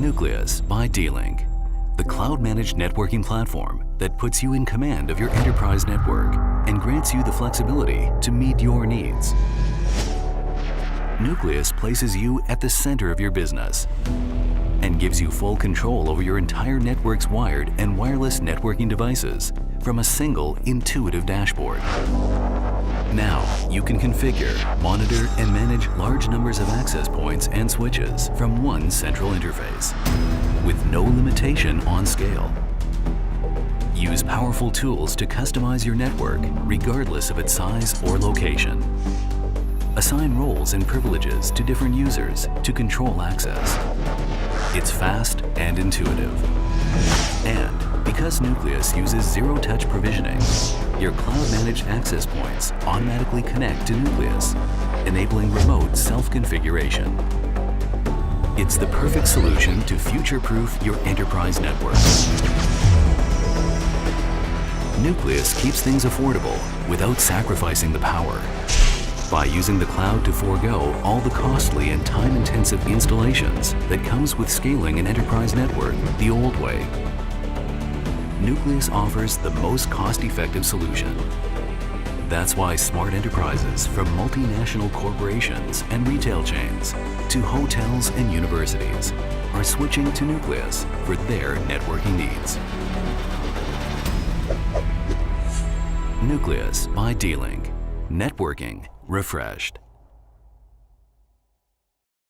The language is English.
Nuclias by D-Link, the cloud-managed networking platform that puts you in command of your enterprise network and grants you the flexibility to meet your needs. Nuclias places you at the center of your business and gives you full control over your entire network's wired and wireless networking devices from a single intuitive dashboard. Now, you can configure, monitor, and manage large numbers of access points and switches from one central interface, with no limitation on scale. Use powerful tools to customize your network, regardless of its size or location. Assign roles and privileges to different users to control access. It's fast and intuitive. And because Nuclias uses zero-touch provisioning, your cloud-managed access points automatically connect to Nuclias, enabling remote self-configuration. It's the perfect solution to future-proof your enterprise network. Nuclias keeps things affordable without sacrificing the power, by using the cloud to forego all the costly and time-intensive installations that comes with scaling an enterprise network the old way. Nuclias offers the most cost-effective solution. That's why smart enterprises from multinational corporations and retail chains to hotels and universities are switching to Nuclias for their networking needs. Nuclias by D-Link. Networking refreshed.